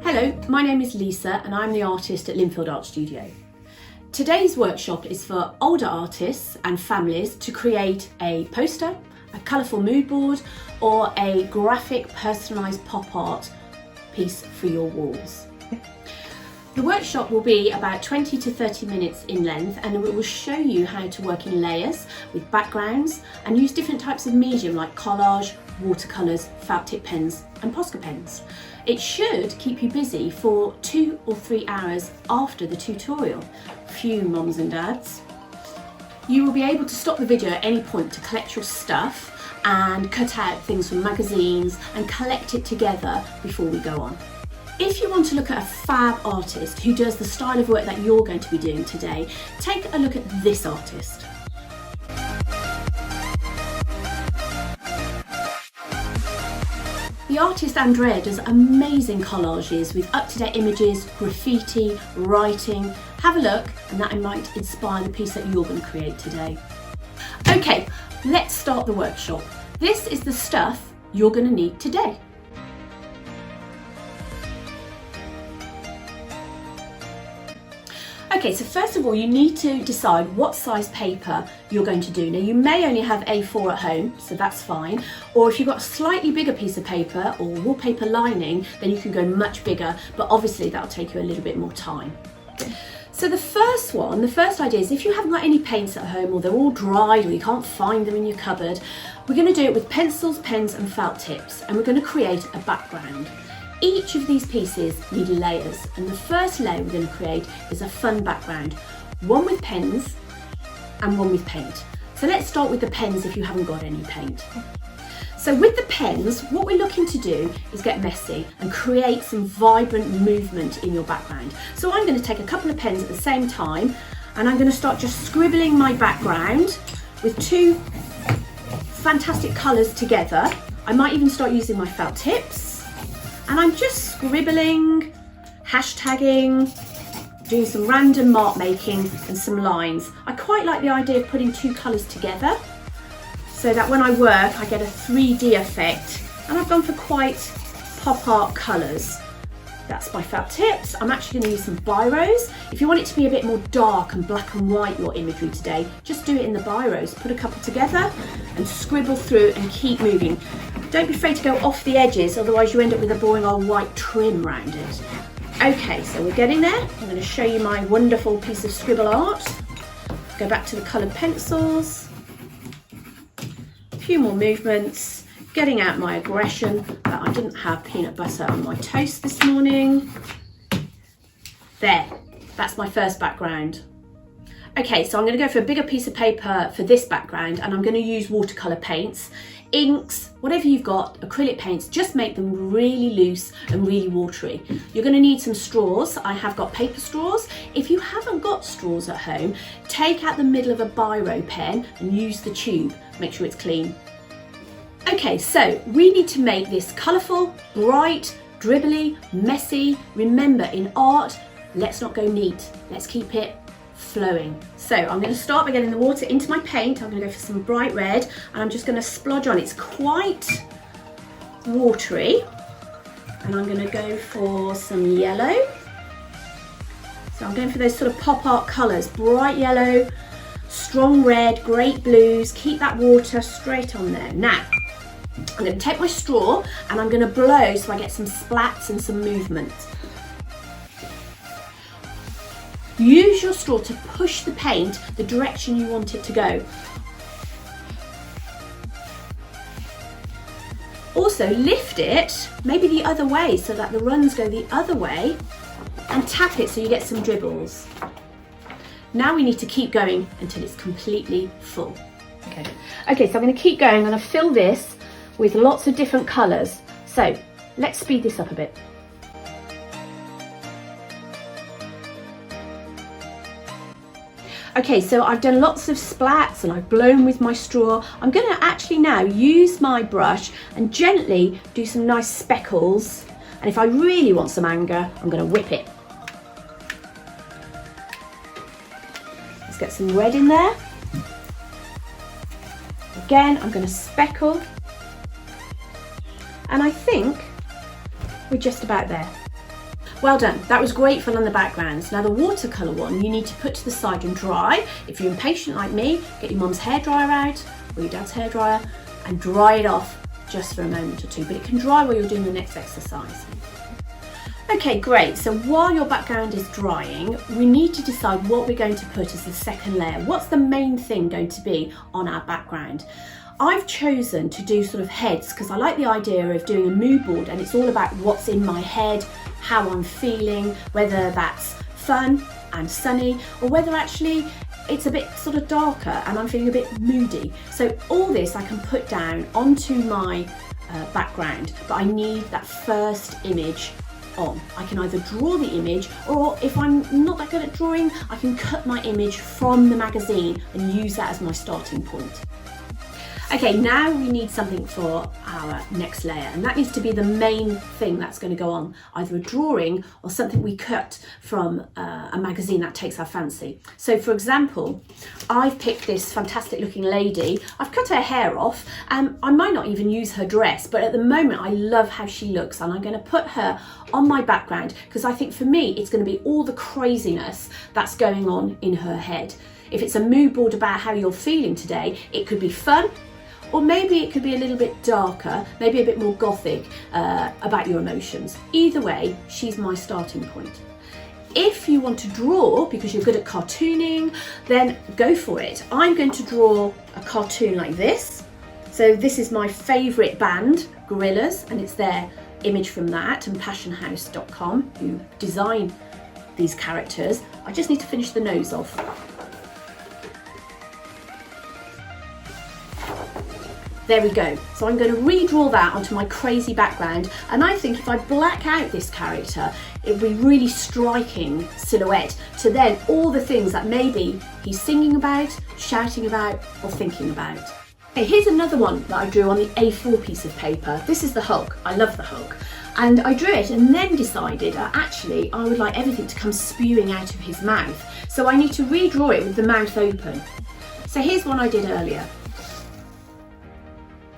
Hello, my name is Lisa and I'm the artist at Lindfield Art Studio. Today's workshop is for older artists and families to create a poster, a colourful mood board or a graphic personalised pop art piece for your walls. The workshop will be about 20 to 30 minutes in length and it will show you how to work in layers with backgrounds and use different types of medium like collage, watercolours, felt tip pens and Posca pens. It should keep you busy for 2 or 3 hours after the tutorial. Phew, mums and dads. You will be able to stop the video at any point to collect your stuff and cut out things from magazines and collect it together before we go on. If you want to look at a fab artist who does the style of work that you're going to be doing today, take a look at this artist. The artist Andrea does amazing collages with up-to-date images, graffiti, writing. Have a look and that might inspire the piece that you're going to create today. Okay, let's start the workshop. This is the stuff you're going to need today. Okay, so first of all, you need to decide what size paper you're going to do. Now, you may only have A4 at home, so that's fine. Or if you've got a slightly bigger piece of paper or wallpaper lining, then you can go much bigger, but obviously that'll take you a little bit more time. So the first idea is if you haven't got any paints at home or they're all dried or you can't find them in your cupboard, we're going to do it with pencils, pens and felt tips, and we're going to create a background. Each of these pieces need layers, and the first layer we're going to create is a fun background, one with pens and one with paint. So let's start with the pens if you haven't got any paint. So with the pens, what we're looking to do is get messy and create some vibrant movement in your background. So I'm going to take a couple of pens at the same time and I'm going to start just scribbling my background with two fantastic colours together. I might even start using my felt tips. And I'm just scribbling, hashtagging, doing some random mark making and some lines. I quite like the idea of putting two colours together so that when I work I get a 3D effect, and I've gone for quite pop art colours. That's my felt tips. I'm actually going to use some biros. If you want it to be a bit more dark and black and white, your imagery today, just do it in the biros. Put a couple together and scribble through and keep moving. Don't be afraid to go off the edges, otherwise you end up with a boring old white trim round it. Okay, so we're getting there. I'm going to show you my wonderful piece of scribble art. Go back to the coloured pencils. A few more movements. Getting out my aggression that I didn't have peanut butter on my toast this morning. There, that's my first background. Okay, so I'm going to go for a bigger piece of paper for this background, and I'm going to use watercolour paints, inks, whatever you've got, acrylic paints, just make them really loose and really watery. You're going to need some straws. I have got paper straws. If you haven't got straws at home, take out the middle of a biro pen and use the tube. Make sure it's clean. Okay, so we need to make this colourful, bright, dribbly, messy. Remember, in art, let's not go neat. Let's keep it flowing. So I'm going to start by getting the water into my paint. I'm going to go for some bright red and I'm just going to splodge on. It's quite watery. And I'm going to go for some yellow. So I'm going for those sort of pop art colours, bright yellow, strong red, great blues. Keep that water straight on there. Now, I'm going to take my straw and I'm going to blow so I get some splats and some movement. Use your straw to push the paint the direction you want it to go. Also lift it, maybe the other way, so that the runs go the other way, and tap it so you get some dribbles. Now we need to keep going until it's completely full. Okay, so I'm going to keep going. I'm going to fill this with lots of different colours. So let's speed this up a bit. Okay, so I've done lots of splats and I've blown with my straw. I'm going to actually now use my brush and gently do some nice speckles. And if I really want some anger, I'm going to whip it. Let's get some red in there. Again, I'm going to speckle. And I think we're just about there. Well done, that was great fun on the backgrounds. Now the watercolour one you need to put to the side and dry. If you're impatient like me, get your mum's hairdryer out or your dad's hairdryer and dry it off just for a moment or two, but it can dry while you're doing the next exercise. Okay, great. So while your background is drying, we need to decide what we're going to put as the second layer. What's the main thing going to be on our background? I've chosen to do sort of heads because I like the idea of doing a mood board, and it's all about what's in my head, how I'm feeling, whether that's fun and sunny or whether actually it's a bit sort of darker and I'm feeling a bit moody. So all this I can put down onto my background, but I need that first image on. I can either draw the image, or if I'm not that good at drawing, I can cut my image from the magazine and use that as my starting point. Okay, now we need something for our next layer, and that needs to be the main thing that's going to go on, either a drawing or something we cut from a magazine that takes our fancy. So for example, I've picked this fantastic looking lady. I've cut her hair off, and I might not even use her dress, but at the moment I love how she looks, and I'm going to put her on my background because I think for me it's going to be all the craziness that's going on in her head. If it's a mood board about how you're feeling today, it could be fun, or maybe it could be a little bit darker, maybe a bit more gothic about your emotions. Either way, she's my starting point. If you want to draw because you're good at cartooning, then go for it. I'm going to draw a cartoon like this. So this is my favourite band, Gorillaz, and it's their image from that, and passionhouse.com, who design these characters. I just need to finish the nose off. There we go. So I'm going to redraw that onto my crazy background, and I think if I black out this character, it'll be really striking silhouette to then all the things that maybe he's singing about, shouting about, or thinking about. Okay, here's another one that I drew on the A4 piece of paper. This is the Hulk. I love the Hulk. And I drew it and then decided actually I would like everything to come spewing out of his mouth. So I need to redraw it with the mouth open. So here's one I did earlier.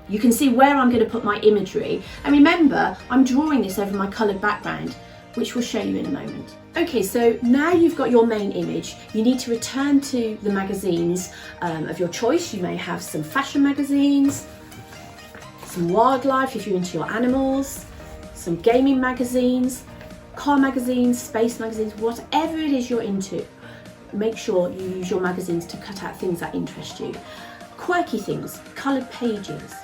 You can see where I'm going to put my imagery, and remember I'm drawing this over my coloured background, which we'll show you in a moment. Okay, so now you've got your main image, you need to return to the magazines of your choice. You may have some fashion magazines, some wildlife if you're into your animals, some gaming magazines, car magazines, space magazines, whatever it is you're into. Make sure you use your magazines to cut out things that interest you. Quirky things, coloured pages,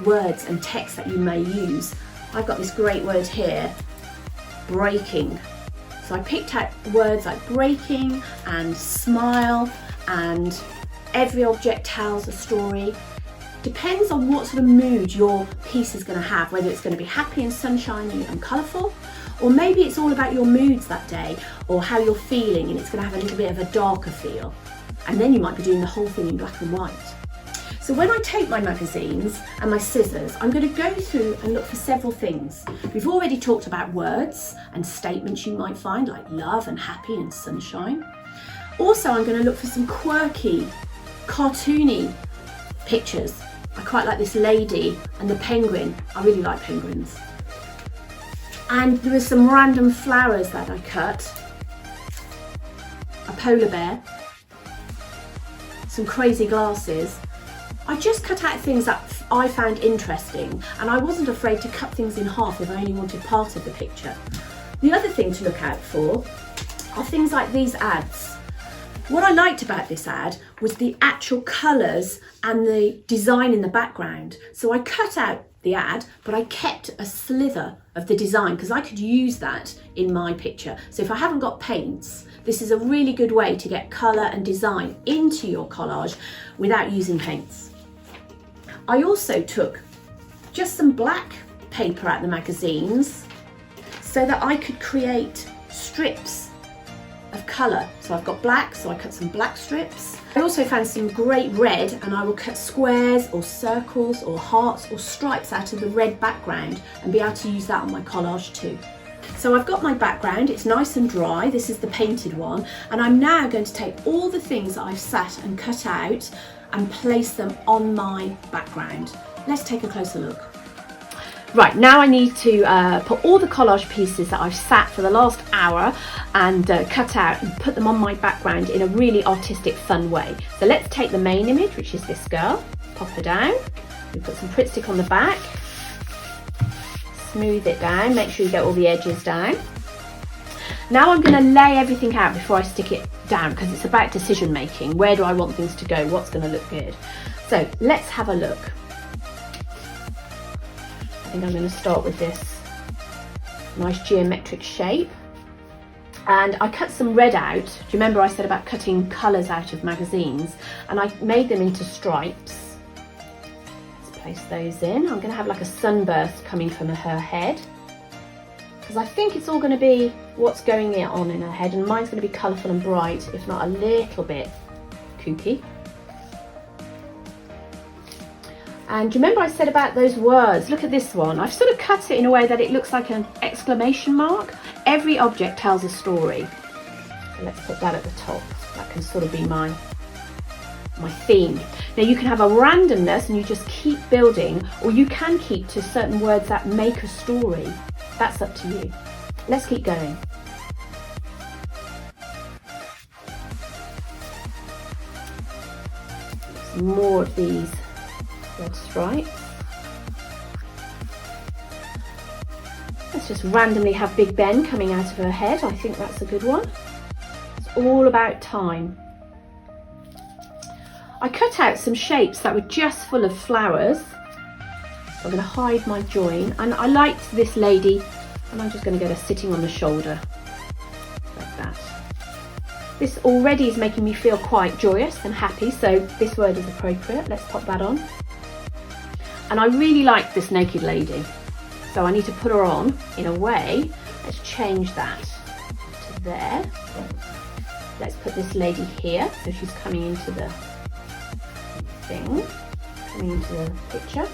words and text that you may use. I've got this great word here, breaking. So I picked out words like breaking and smile, and every object tells a story. Depends on what sort of mood your piece is going to have, whether it's going to be happy and sunshiny and colourful, or maybe it's all about your moods that day or how you're feeling, and it's going to have a little bit of a darker feel. And then you might be doing the whole thing in black and white. So when I take my magazines and my scissors, I'm going to go through and look for several things. We've already talked about words and statements you might find, like love and happy and sunshine. Also, I'm going to look for some quirky, cartoony pictures. I quite like this lady and the penguin. I really like penguins. And there were some random flowers that I cut. A polar bear. Some crazy glasses. I just cut out things that I found interesting, and I wasn't afraid to cut things in half if I only wanted part of the picture. The other thing to look out for are things like these ads. What I liked about this ad was the actual colours and the design in the background. So I cut out the ad, but I kept a slither of the design because I could use that in my picture. So if I haven't got paints, this is a really good way to get colour and design into your collage without using paints. I also took just some black paper out of the magazines so that I could create strips of colour. So I've got black, so I cut some black strips. I also found some great red, and I will cut squares or circles or hearts or stripes out of the red background and be able to use that on my collage too. So I've got my background, it's nice and dry, this is the painted one, and I'm now going to take all the things that I've sat and cut out and place them on my background. Let's take a closer look. Right, now I need to put all the collage pieces that I've sat for the last hour and cut out and put them on my background in a really artistic, fun way. So let's take the main image, which is this girl, pop her down. We put some Pritt stick on the back, smooth it down, make sure you get all the edges down. Now I'm going to lay everything out before I stick it down, because it's about decision making. Where do I want things to go? What's going to look good? So let's have a look. I think I'm going to start with this nice geometric shape. And I cut some red out. Do you remember I said about cutting colours out of magazines? And I made them into stripes. Let's place those in. I'm going to have like a sunburst coming from her head, because I think it's all going to be what's going on in her head, and mine's going to be colourful and bright, if not a little bit kooky. And do you remember I said about those words? Look at this one. I've sort of cut it in a way that it looks like an exclamation mark. Every object tells a story. So let's put that at the top. That can sort of be my theme. Now you can have a randomness and you just keep building, or you can keep to certain words that make a story. That's up to you. Let's keep going. Some more of these red stripes. Let's just randomly have Big Ben coming out of her head. I think that's a good one. It's all about time. I cut out some shapes that were just full of flowers. I'm going to hide my join, and I liked this lady, and I'm just going to get her sitting on the shoulder like that. This already is making me feel quite joyous and happy, so this word is appropriate. Let's pop that on. And I really like this naked lady, so I need to put her on in a way. Let's change that to there. Let's put this lady here, so she's coming into the thing, coming into the picture.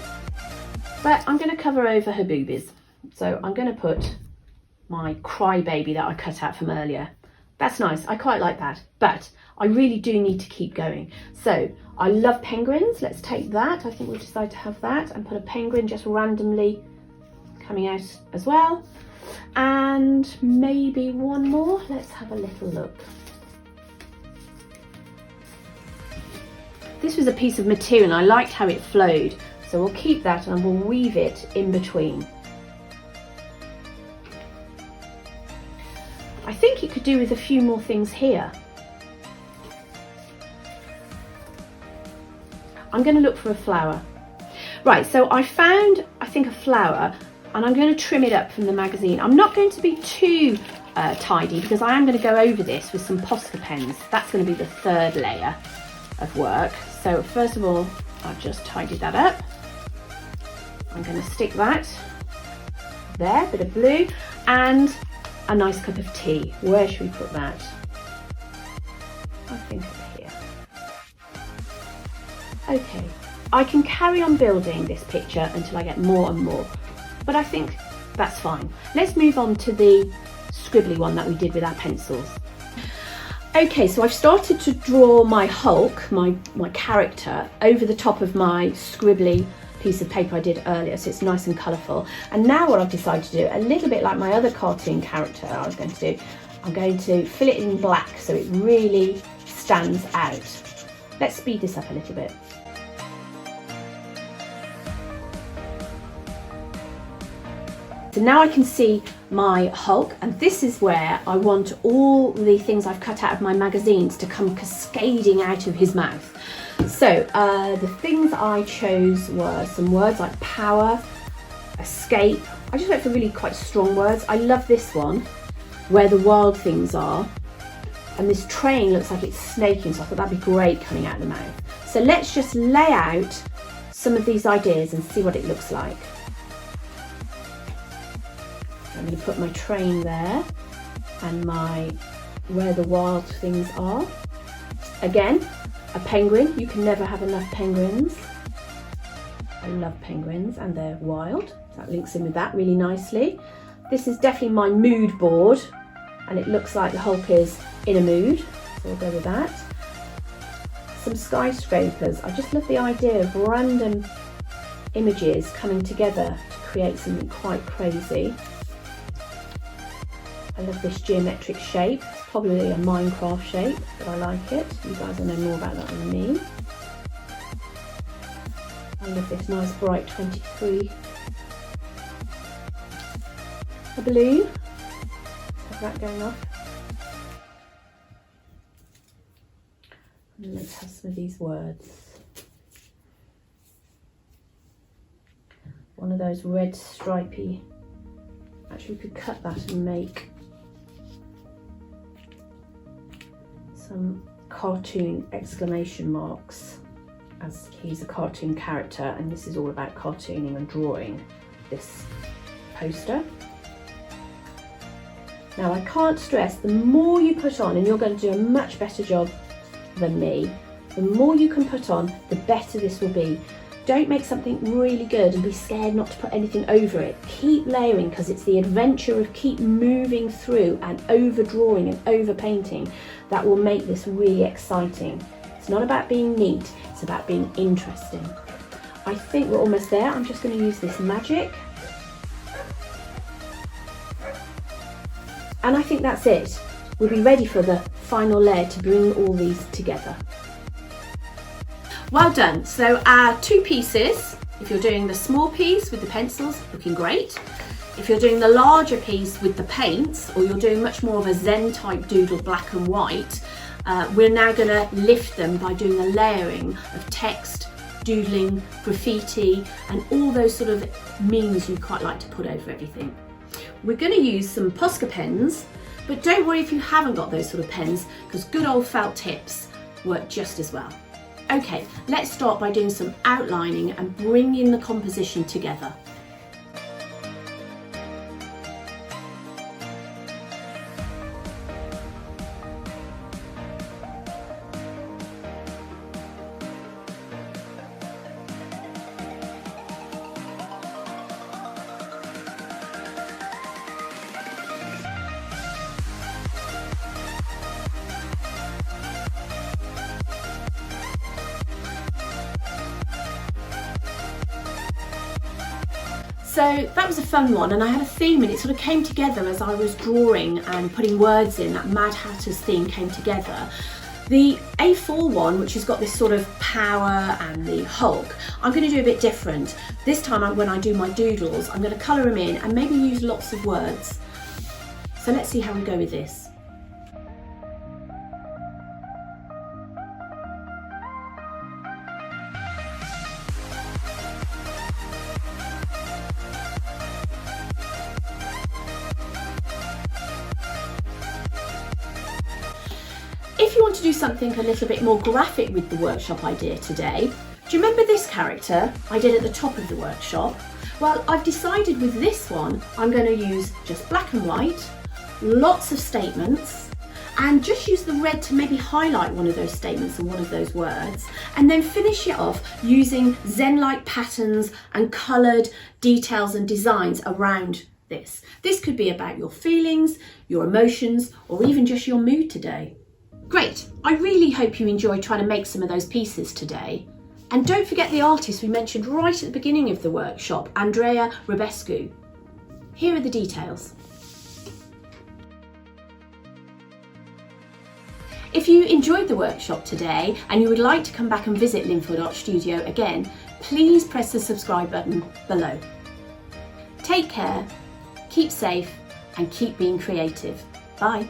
But I'm going to cover over her boobies. So I'm going to put my crybaby that I cut out from earlier. That's nice. I quite like that. But I really do need to keep going. So I love penguins. Let's take that. I think we'll decide to have that and put a penguin just randomly coming out as well. And maybe one more. Let's have a little look. This was a piece of material and I liked how it flowed. So we'll keep that and we'll weave it in between. I think it could do with a few more things here. I'm going to look for a flower. Right, so I found, I think, a flower, and I'm going to trim it up from the magazine. I'm not going to be too tidy, because I am going to go over this with some Posca pens. That's going to be the third layer of work. So first of all, I've just tidied that up. I'm going to stick that there, bit of blue, and a nice cup of tea. Where should we put that? I think up here. Okay, I can carry on building this picture until I get more and more, but I think that's fine. Let's move on to the scribbly one that we did with our pencils. Okay, so I've started to draw my Hulk, my character, over the top of my scribbly piece of paper I did earlier, so it's nice and colourful. And now what I've decided to do, a little bit like my other cartoon character I was going to do, I'm going to fill it in black so it really stands out. Let's speed this up a little bit. So now I can see my Hulk, and this is where I want all the things I've cut out of my magazines to come cascading out of his mouth. So the things I chose were some words like power, escape. I just went for really quite strong words. I love this one, where the wild things are. And this train looks like it's snaking, so I thought that'd be great coming out of the mouth. So let's just lay out some of these ideas and see what it looks like. I'm going to put my train there and my where the wild things are. Again, a penguin. You can never have enough penguins. I love penguins and they're wild. That links in with that really nicely. This is definitely my mood board and it looks like the Hulk is in a mood. So we'll go with that. Some skyscrapers. I just love the idea of random images coming together to create something quite crazy. I love this geometric shape. It's probably a Minecraft shape, but I like it. You guys will know more about that than me. I love this nice bright 23. A balloon. Have that going off. And let's have some of these words. One of those red stripy. Actually, we could cut that and make some cartoon exclamation marks, as he's a cartoon character and this is all about cartooning and drawing this poster. Now, I can't stress, the more you put on, and you're going to do a much better job than me, the more you can put on, the better this will be. Don't make something really good and be scared not to put anything over it. Keep layering, because it's the adventure of keep moving through and over drawing and over painting that will make this really exciting. It's not about being neat, it's about being interesting. I think we're almost there. I'm just going to use this magic. And I think that's it. We'll be ready for the final layer to bring all these together. Well done. So our two pieces, if you're doing the small piece with the pencils, looking great. If you're doing the larger piece with the paints, or you're doing much more of a Zen type doodle, black and white, we're now going to lift them by doing a layering of text, doodling, graffiti, and all those sort of meanings you quite like to put over everything. We're going to use some Posca pens, but don't worry if you haven't got those sort of pens, because good old felt tips work just as well. Okay, let's start by doing some outlining and bringing the composition together. So that was a fun one, and I had a theme and it sort of came together as I was drawing and putting words in. That Mad Hatter's theme came together. The A4 one, which has got this sort of power and the Hulk, I'm going to do a bit different. This time when I do my doodles, I'm going to colour them in and maybe use lots of words. So let's see how we go with this. If you want to do something a little bit more graphic with the workshop idea today, do you remember this character I did at the top of the workshop? Well, I've decided with this one, I'm going to use just black and white, lots of statements, and just use the red to maybe highlight one of those statements and one of those words, and then finish it off using Zen-like patterns and coloured details and designs around this. This could be about your feelings, your emotions, or even just your mood today. Great, I really hope you enjoyed trying to make some of those pieces today. And don't forget the artist we mentioned right at the beginning of the workshop, Andrea Robescu. Here are the details. If you enjoyed the workshop today and you would like to come back and visit Lindfield Art Studio again, please press the subscribe button below. Take care, keep safe, and keep being creative. Bye.